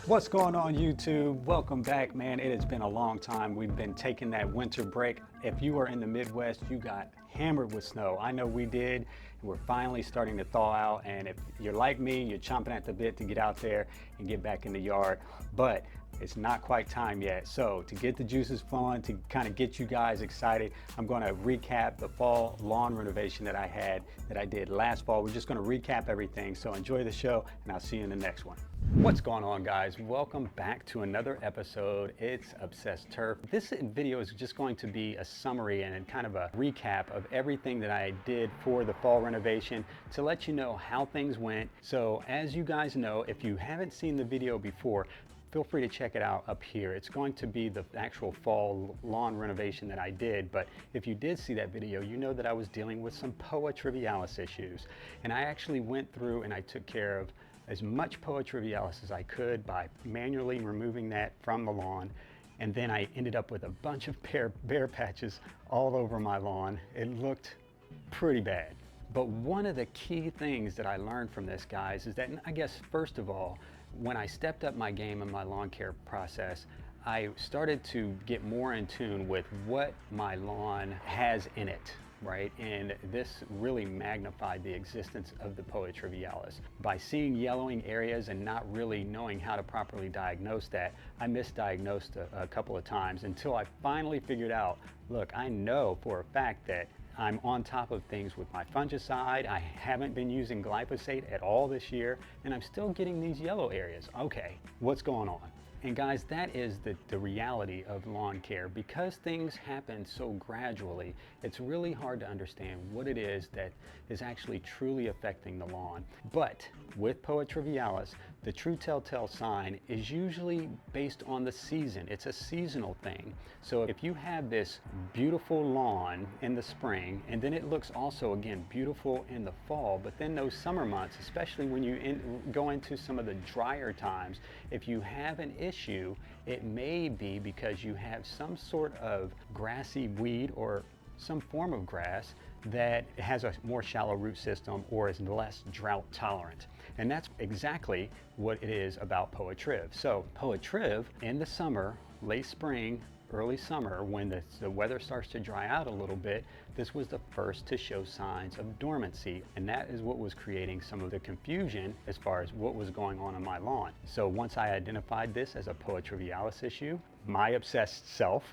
What's going on YouTube? Welcome back, man. It has been a long time. We've been taking that winter break. If you are in the Midwest, you got hammered with snow. I know we did. We're finally starting to thaw out, and if you're like me, you're chomping at the bit to get out there and get back in the yard, but it's not quite time yet. So to get the juices flowing, to kind of get you guys excited, I'm going to recap the fall lawn renovation that I did last fall. We're just going to recap everything. So enjoy the show, and I'll see you in the next one. What's going on, guys? Welcome back to another episode. It's Obsessed Turf. This video is just going to be a summary and kind of a recap of everything that I did for the fall renovation to let you know how things went. So as you guys know, if you haven't seen the video before, feel free to check it out up here. It's going to be the actual fall lawn renovation that I did, but if you did see that video, you know that I was dealing with some Trivialis issues. And I actually went through and I took care of as much Trivialis as I could by manually removing that from the lawn. And then I ended up with a bunch of bare patches all over my lawn. It looked pretty bad. But one of the key things that I learned from this, guys, is that, I guess, first of all, when I stepped up my game in my lawn care process, I started to get more in tune with what my lawn has in it, right? And this really magnified the existence of the Trivialis. By seeing yellowing areas and not really knowing how to properly diagnose that, I misdiagnosed a couple of times until I finally figured out, look, I know for a fact that I'm on top of things with my fungicide. I haven't been using glyphosate at all this year, and I'm still getting these yellow areas. Okay, what's going on? And guys, that is the reality of lawn care. Because things happen so gradually, it's really hard to understand what it is that is actually truly affecting the lawn. But with Trivialis, the true telltale sign is usually based on the season. It's a seasonal thing. So if you have this beautiful lawn in the spring, and then it looks also, again, beautiful in the fall, but then those summer months, especially when you go into some of the drier times, if you have an issue, it may be because you have some sort of grassy weed or some form of grass that has a more shallow root system or is less drought tolerant. And that's exactly what it is about Triv. So Triv in the summer, late spring, early summer, when the weather starts to dry out a little bit, this was the first to show signs of dormancy, and that is what was creating some of the confusion as far as what was going on my lawn. So once I identified this as a Trivialis issue, my obsessed self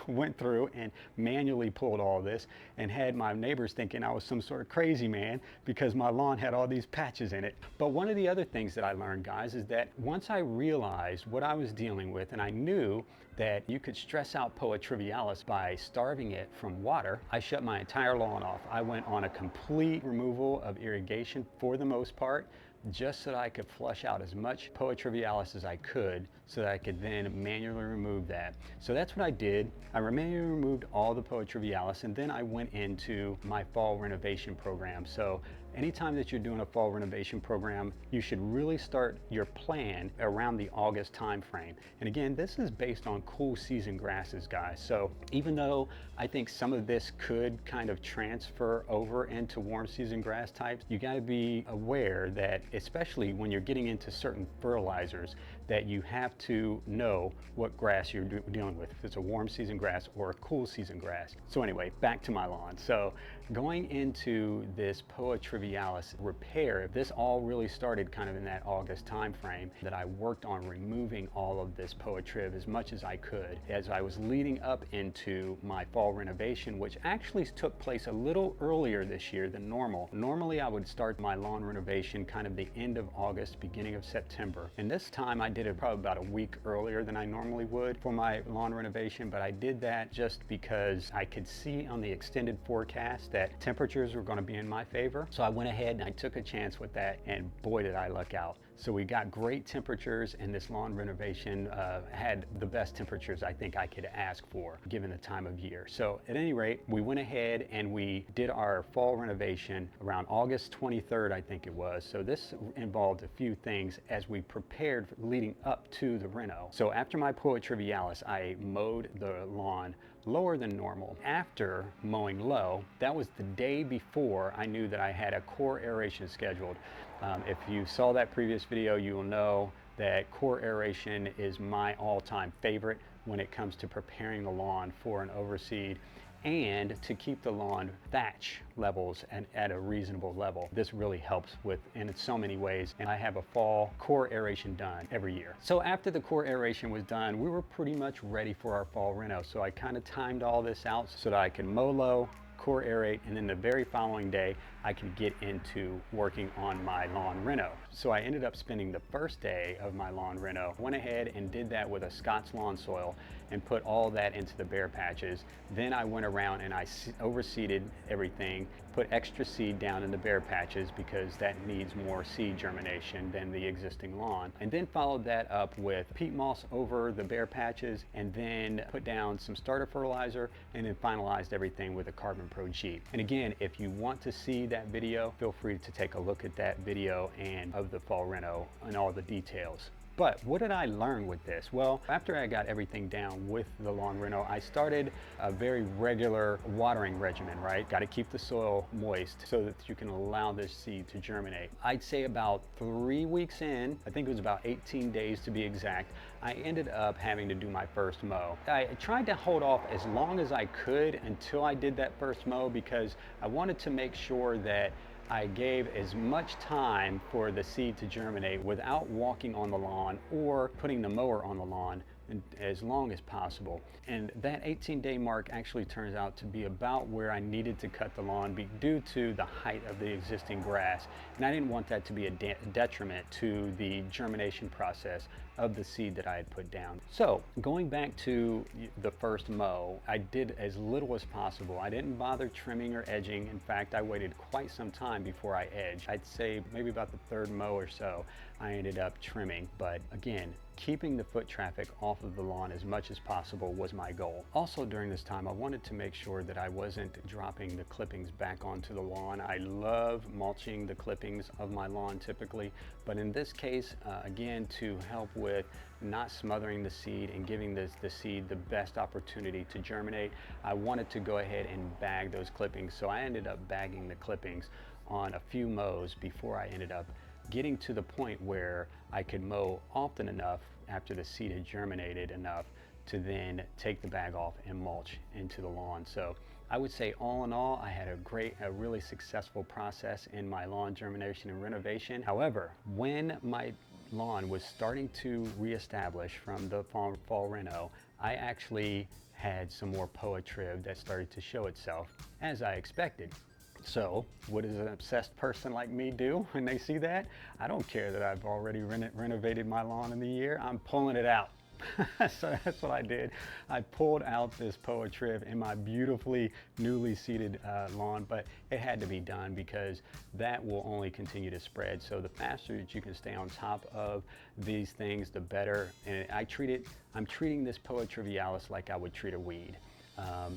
went through and manually pulled all this and had my neighbors thinking I was some sort of crazy man because my lawn had all these patches in it. But one of the other things that I learned, guys, is that once I realized what I was dealing with, and I knew that you could stress out Trivialis by starving it from water, I shut my entire lawn off. I went on a complete removal of irrigation for the most part, just so that I could flush out as much Trivialis as I could so that I could then manually remove that. So that's what I did. I manually removed all the Trivialis, and then I went into my fall renovation program. So anytime that you're doing a fall renovation program, you should really start your plan around the August time frame. And again, this is based on cool season grasses, guys. So even though I think some of this could kind of transfer over into warm season grass types, you got to be aware that, especially when you're getting into certain fertilizers, that you have to know what grass you're dealing with, if it's a warm season grass or a cool season grass. So anyway, back to my lawn. So going into this Trivialis repair, this all really started kind of in that August time frame that I worked on removing all of this Triv as much as I could as I was leading up into my fall renovation, which actually took place a little earlier this year than normal. Normally I would start my lawn renovation kind of the end of August, beginning of September. And this time I did it probably about a week earlier than I normally would for my lawn renovation, but I did that just because I could see on the extended forecast that temperatures were going to be in my favor. So I went ahead and I took a chance with that, and boy did I luck out. So we got great temperatures, and this lawn renovation had the best temperatures I think I could ask for given the time of year. So at any rate, we went ahead and we did our fall renovation around August 23rd, I think it was. So this involved a few things as we prepared leading up to the reno. So after my Trivialis, I mowed the lawn lower than normal. After mowing low, that was the day before I knew that I had a core aeration scheduled. If you saw that previous video, you will know that core aeration is my all-time favorite when it comes to preparing the lawn for an overseed and to keep the lawn thatch levels at a reasonable level. This really helps with in so many ways, and I have a fall core aeration done every year. So after the core aeration was done, we were pretty much ready for our fall reno. So I kind of timed all this out so that I could mow low, core aerate, and then the very following day I could get into working on my lawn reno. So I ended up spending the first day of my lawn reno, went ahead and did that with a Scott's lawn soil and put all that into the bare patches. Then I went around and I overseeded everything, put extra seed down in the bare patches because that needs more seed germination than the existing lawn. And then followed that up with peat moss over the bare patches, and then put down some starter fertilizer, and then finalized everything with a CarbonPro-G. And again, if you want to see that video, feel free to take a look at that video and of the fall reno and all the details. But what did I learn with this? Well, after I got everything down with the lawn reno, I started a very regular watering regimen, right? Got to keep the soil moist so that you can allow this seed to germinate. I'd say about 3 weeks in, I think it was about 18 days to be exact, I ended up having to do my first mow. I tried to hold off as long as I could until I did that first mow because I wanted to make sure that I gave as much time for the seed to germinate without walking on the lawn or putting the mower on the lawn as long as possible. And that 18-day mark actually turns out to be about where I needed to cut the lawn due to the height of the existing grass. And I didn't want that to be a detriment to the germination process of the seed that I had put down. So going back to the first mow, I did as little as possible. I didn't bother trimming or edging. In fact, I waited quite some time before I edged. I'd say maybe about the third mow or so, I ended up trimming. But again, keeping the foot traffic off of the lawn as much as possible was my goal. Also during this time, I wanted to make sure that I wasn't dropping the clippings back onto the lawn. I love mulching the clippings of my lawn typically, but in this case, again, to help with not smothering the seed and giving the seed the best opportunity to germinate, I wanted to go ahead and bag those clippings. So I ended up bagging the clippings on a few mows before I ended up getting to the point where I could mow often enough after the seed had germinated enough to then take the bag off and mulch into the lawn. So I would say all in all, I had a really successful process in my lawn germination and renovation. However, when my lawn was starting to reestablish from the fall reno, I actually had some more poa-triv that started to show itself as I expected. So what does an obsessed person like me do when they see that? I don't care that I've already renovated my lawn in the year. I'm pulling it out. So that's what I did. I pulled out this poa-triv in my beautifully newly seeded lawn, but it had to be done because that will only continue to spread. So the faster that you can stay on top of these things, the better. And I'm treating this Trivialis like I would treat a weed.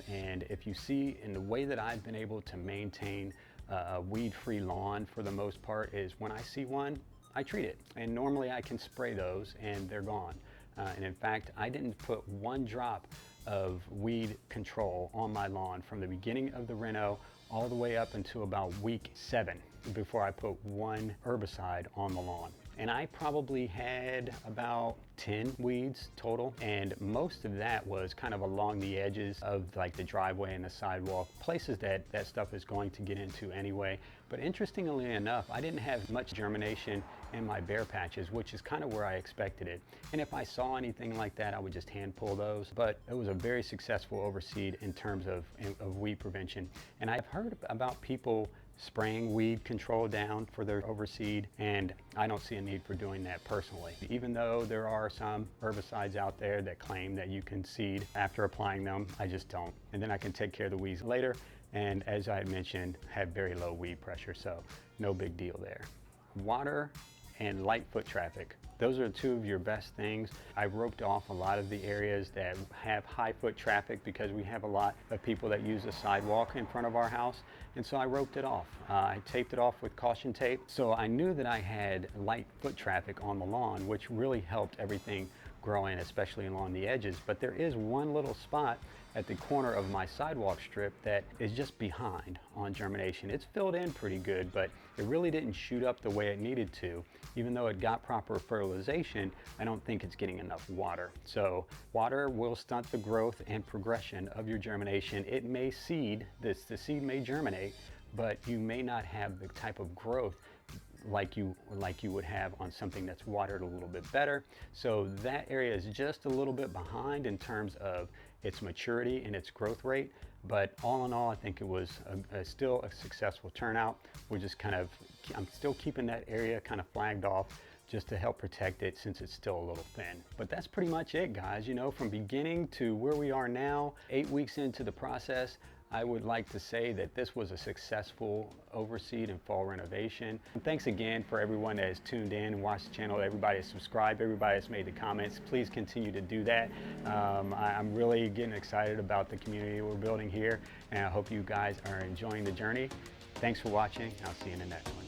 And if you see in the way that I've been able to maintain a weed-free lawn for the most part is when I see one, I treat it. And normally I can spray those and they're gone. And in fact, I didn't put one drop of weed control on my lawn from the beginning of the reno all the way up until about week 7 before I put one herbicide on the lawn. And I probably had about 10 weeds total, and most of that was kind of along the edges of like the driveway and the sidewalk, places that stuff is going to get into anyway. But interestingly enough, I didn't have much germination in my bare patches, which is kind of where I expected it. And if I saw anything like that, I would just hand pull those. But it was a very successful overseed in terms of weed prevention. And I've heard about people spraying weed control down for their overseed, and I don't see a need for doing that personally. Even though there are some herbicides out there that claim that you can seed after applying them, I just don't. And then I can take care of the weeds later, and as I had mentioned, have very low weed pressure, so no big deal there. Water and light foot traffic. Those are two of your best things. I roped off a lot of the areas that have high foot traffic because we have a lot of people that use the sidewalk in front of our house. And so I roped it off. I taped it off with caution tape. So I knew that I had light foot traffic on the lawn, which really helped everything growing, especially along the edges. But there is one little spot at the corner of my sidewalk strip that is just behind on germination. It's filled in pretty good, but it really didn't shoot up the way it needed to. Even though it got proper fertilization, I don't think it's getting enough water. So water will stunt the growth and progression of your germination. It may seed, the seed may germinate, but you may not have the type of growth like you would have on something that's watered a little bit better. So that area is just a little bit behind in terms of its maturity and its growth rate, but all in all, I think it was still a successful turnout. We're just I'm still keeping that area kind of flagged off just to help protect it since it's still a little thin. But that's pretty much it, guys. You know, from beginning to where we are now, 8 weeks into the process, I would like to say that this was a successful overseed and fall renovation. And thanks again for everyone that has tuned in and watched the channel, everybody has subscribed, everybody has made the comments. Please continue to do that. I'm really getting excited about the community we're building here, and I hope you guys are enjoying the journey. Thanks for watching. I'll see you in the next one.